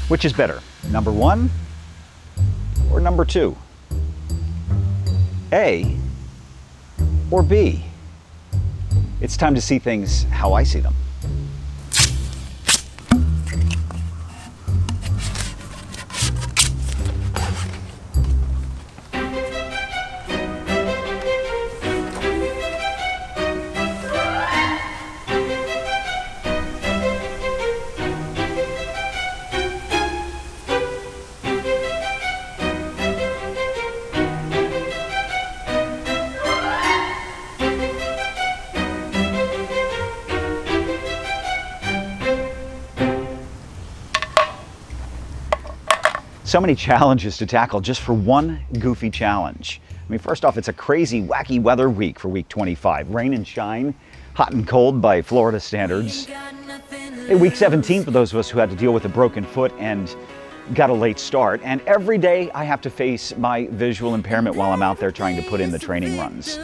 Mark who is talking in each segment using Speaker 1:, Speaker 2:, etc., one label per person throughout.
Speaker 1: Which is better, number 1 or number 2? A or B? It's time to see things how I see them. So many challenges to tackle just for one goofy challenge. I mean, first off, it's a crazy, wacky weather week for week 25. Rain and shine, hot and cold by Florida standards. Week 17 for those of us who had to deal with a broken foot and got a late start. And every day I have to face my visual impairment while I'm out there trying to put in the training runs.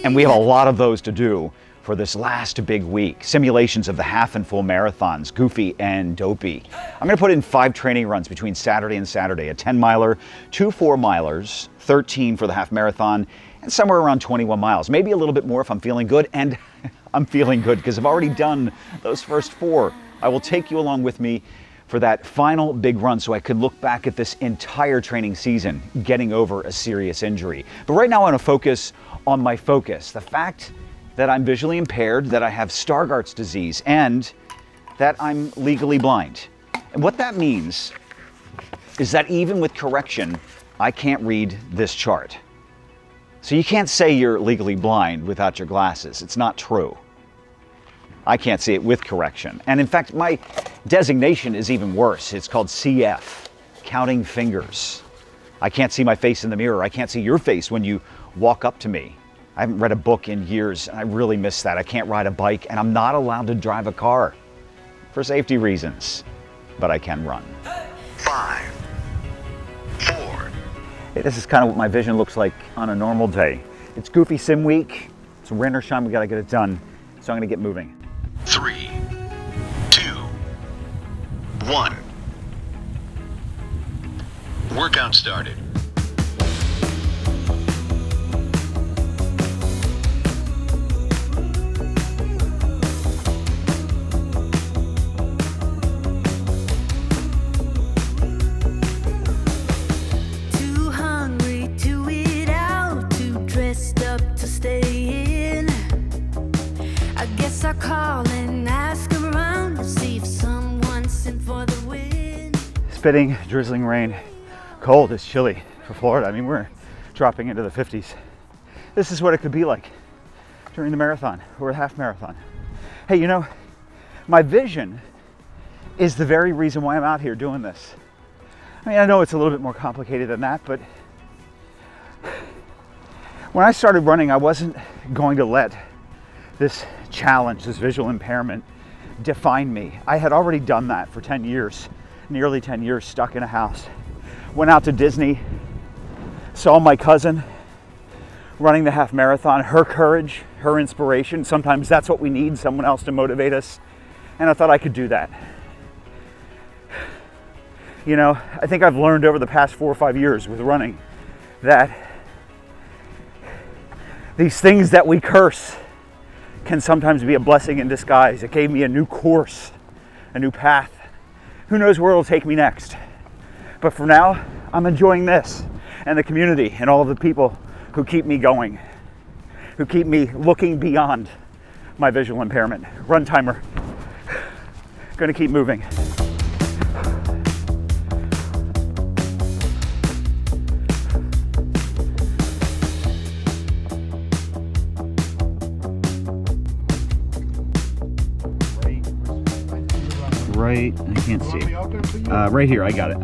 Speaker 1: And we have a lot of those to do for this last big week. Simulations of the half and full marathons, goofy and dopey. I'm gonna put in 5 training runs between Saturday and Saturday, a 10-miler, 2 4-milers, 13 for the half marathon, and somewhere around 21 miles. Maybe a little bit more if I'm feeling good, and I'm feeling good because I've already done those first 4. I will take you along with me for that final big run so I could look back at this entire training season, getting over a serious injury. But right now I wanna focus on my focus, the fact that I'm visually impaired, that I have Stargardt's disease, and that I'm legally blind. And what that means is that even with correction, I can't read this chart. So you can't say you're legally blind without your glasses. It's not true. I can't see it with correction. And in fact, my designation is even worse. It's called CF, counting fingers. I can't see my face in the mirror. I can't see your face when you walk up to me. I haven't read a book in years, and I really miss that. I can't ride a bike, and I'm not allowed to drive a car for safety reasons, but I can run.
Speaker 2: 5, 4.
Speaker 1: Hey, this is kind of what my vision looks like on a normal day. It's goofy sim week. It's rain or shine, we gotta get it done. So I'm gonna get moving.
Speaker 2: 3, 2, 1. Workout started.
Speaker 1: Spitting, drizzling rain, cold, it's chilly for Florida. I mean, we're dropping into the 50s. This is what it could be like during the marathon or a half marathon. Hey, you know, my vision is the very reason why I'm out here doing this. I mean, I know it's a little bit more complicated than that, but when I started running, I wasn't going to let this challenge, this visual impairment, define me. I had already done that for 10 years. Nearly 10 years stuck in a house. Went out to Disney, saw my cousin running the half marathon, her courage, her inspiration. Sometimes that's what we need, someone else to motivate us. And I thought I could do that. You know, I think I've learned over the past 4 or 5 years with running that these things that we curse can sometimes be a blessing in disguise. It gave me a new course, a new path. Who knows where it'll take me next? But for now, I'm enjoying this and the community and all of the people who keep me going, who keep me looking beyond my visual impairment. Run timer. Gonna keep moving. Right, I can't see it. Right here, I got it.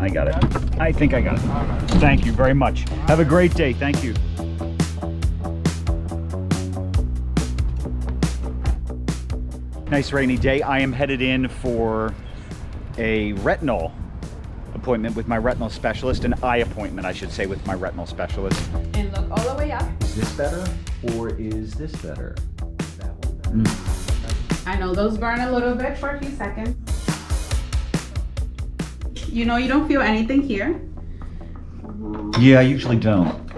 Speaker 1: I think I got it. Thank you very much. Have a great day. Thank you. Nice rainy day. I am headed in for a retinal appointment with my retinal specialist, an eye appointment, I should say, with my retinal specialist.
Speaker 3: And look all the way up.
Speaker 1: Is this better or is this better? That one better.
Speaker 3: I know those burn a little bit for a few seconds. You know you don't feel anything here.
Speaker 1: Yeah, I usually don't.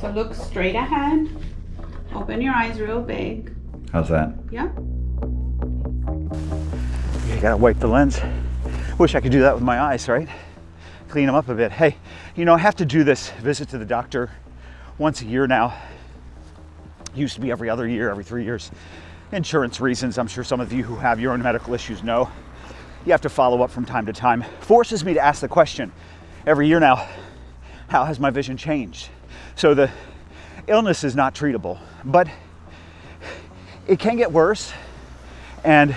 Speaker 3: So look straight ahead. Open your eyes real big.
Speaker 1: How's that?
Speaker 3: Yeah.
Speaker 1: You gotta wipe the lens. Wish I could do that with my eyes, right? Clean them up a bit. Hey, you know, I have to do this visit to the doctor once a year now. Used to be every other year, every 3 years. Insurance reasons, I'm sure some of you who have your own medical issues know. You have to follow up from time to time. Forces me to ask the question every year now, how has my vision changed? So the illness is not treatable, but it can get worse, and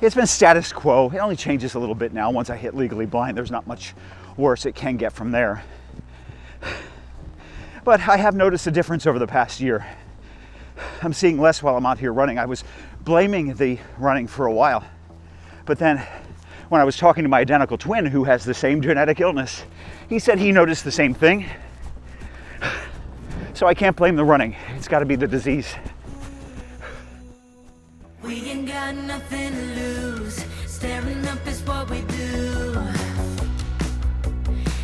Speaker 1: it's been status quo. It only changes a little bit now. Once I hit legally blind, there's not much worse it can get from there. But I have noticed a difference over the past year. I'm seeing less while I'm out here running. I was blaming the running for a while, but then when I was talking to my identical twin who has the same genetic illness, he said he noticed the same thing. So I can't blame the running. It's got to be the disease.
Speaker 4: We ain't got nothing to lose. Staring up is what we do.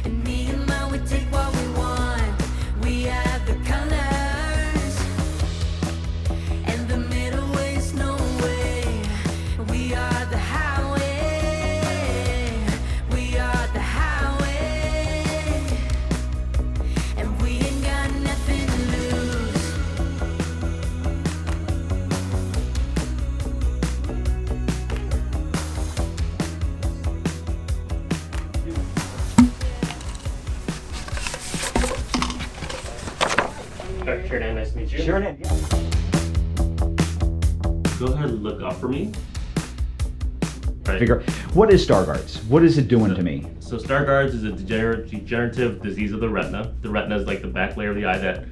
Speaker 4: And me and mine, we take what we want. We have the colors. And the middle way's no way. We are the highway. We are the highway. And we ain't got nothing to lose.
Speaker 5: Sure, Dan, nice to meet you.
Speaker 1: Sure did, yeah.
Speaker 5: Go ahead and look up for me. Right.
Speaker 1: Figure, what is Stargardt's? What is it doing to me?
Speaker 5: So Stargardt is a degenerative disease of the retina. The retina is like the back layer of the eye that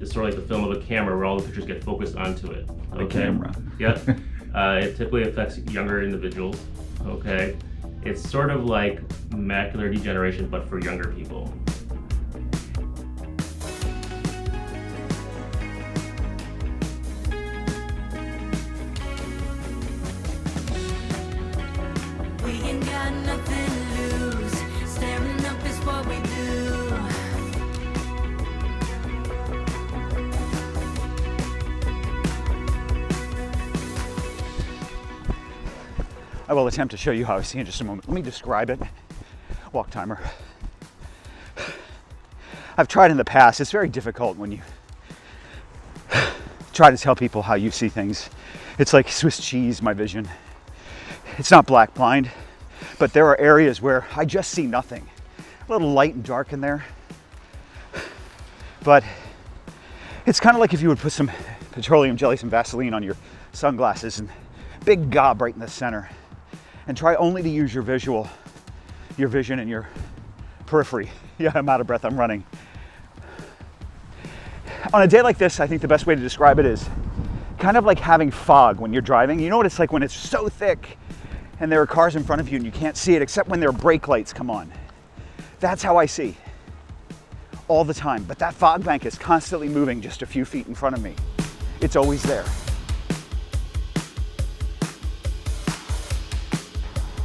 Speaker 5: is sort of like the film of a camera where all the pictures get focused onto it.
Speaker 1: The camera.
Speaker 5: Yep. It typically affects younger individuals. Okay. It's sort of like macular degeneration, but for younger people.
Speaker 4: We ain't got nothing to lose. Staring up is what we do.
Speaker 1: I will attempt to show you how I see in just a moment. Let me describe it. Walk timer. I've tried in the past. It's very difficult when you try to tell people how you see things. It's like Swiss cheese, my vision. It's not black blind, but there are areas where I just see nothing. A little light and dark in there. But it's kind of like if you would put some petroleum jelly, some Vaseline on your sunglasses and big gob right in the center. And try only to use your vision and your periphery. Yeah, I'm out of breath, I'm running. On a day like this, I think the best way to describe it is kind of like having fog when you're driving. You know what it's like when it's so thick and there are cars in front of you and you can't see it except when their brake lights come on. That's how I see all the time. But that fog bank is constantly moving just a few feet in front of me. It's always there.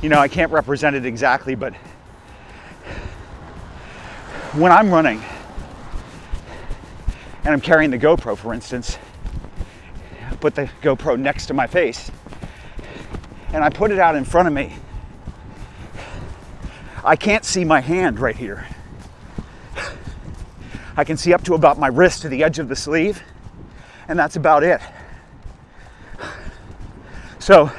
Speaker 1: You know, I can't represent it exactly, but when I'm running and I'm carrying the GoPro, for instance, I put the GoPro next to my face and I put it out in front of me, I can't see my hand right here. I can see up to about my wrist to the edge of the sleeve, and that's about it. So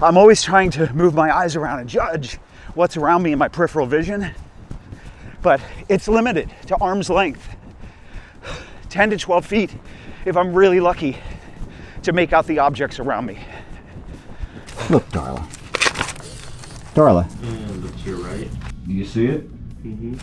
Speaker 1: I'm always trying to move my eyes around and judge what's around me in my peripheral vision, but it's limited to arm's length, 10 to 12 feet if I'm really lucky to make out the objects around me. Look, Darla. Darla.
Speaker 5: And look to your right.
Speaker 1: You see it?
Speaker 5: Mm-hmm.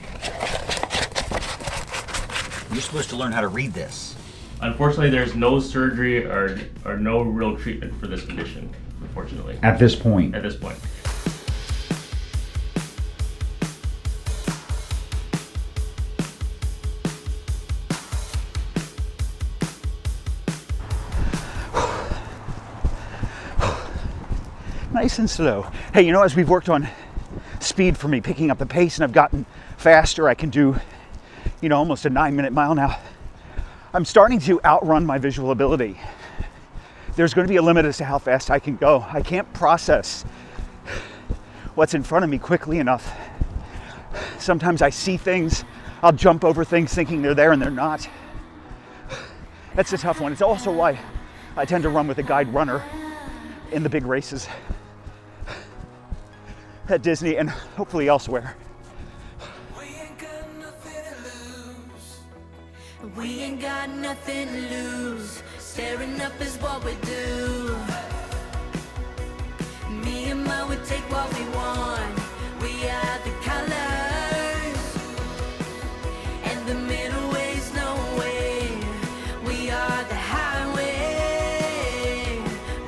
Speaker 1: You're supposed to learn how to read this.
Speaker 5: Unfortunately, there's no surgery or no real treatment for this condition, unfortunately,
Speaker 1: At this point.
Speaker 5: at this point.
Speaker 1: Nice and slow. Hey, you know, as we've worked on speed for me, picking up the pace, and I've gotten faster. I can do, you know, almost a 9-minute mile now. I'm starting to outrun my visual ability. There's going to be a limit as to how fast I can go. I can't process what's in front of me quickly enough. Sometimes I see things, I'll jump over things thinking they're there and they're not. That's a tough one. It's also why I tend to run with a guide runner in the big races at Disney and hopefully elsewhere.
Speaker 4: We ain't got nothing to lose. We ain't got nothing to lose. Staring up is what we do. Me and my, we take what we want. We are the colors, and the middle way's no way. We are the highway.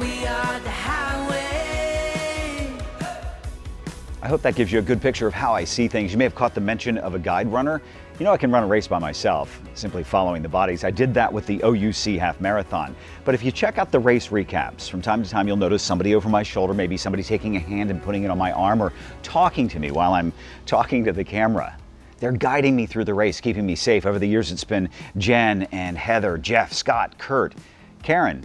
Speaker 4: We are the highway.
Speaker 1: I hope that gives you a good picture of how I see things. You may have caught the mention of a guide runner. You know, I can run a race by myself, simply following the bodies. I did that with the OUC half marathon. But if you check out the race recaps, from time to time you'll notice somebody over my shoulder, maybe somebody taking a hand and putting it on my arm or talking to me while I'm talking to the camera. They're guiding me through the race, keeping me safe. Over the years, it's been Jen and Heather, Jeff, Scott, Kurt, Karen,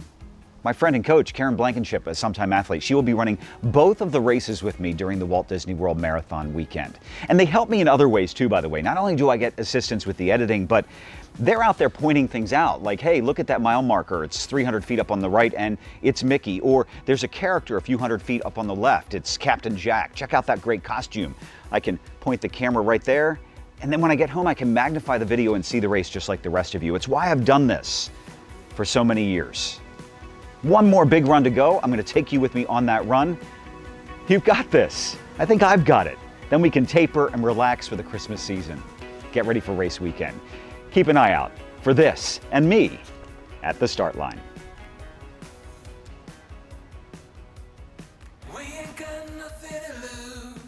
Speaker 1: my friend and coach, Karen Blankenship, a sometime athlete. She will be running both of the races with me during the Walt Disney World Marathon weekend. And they help me in other ways too, by the way. Not only do I get assistance with the editing, but they're out there pointing things out. Like, hey, look at that mile marker. It's 300 feet up on the right and it's Mickey. Or there's a character a few hundred feet up on the left. It's Captain Jack. Check out that great costume. I can point the camera right there. And then when I get home, I can magnify the video and see the race just like the rest of you. It's why I've done this for so many years. One more big run to go. I'm going to take you with me on that run. You've got this. I think I've got it. Then we can taper and relax for the Christmas season. Get ready for race weekend. Keep an eye out for this and me at the start line.
Speaker 4: We ain't got nothing to lose.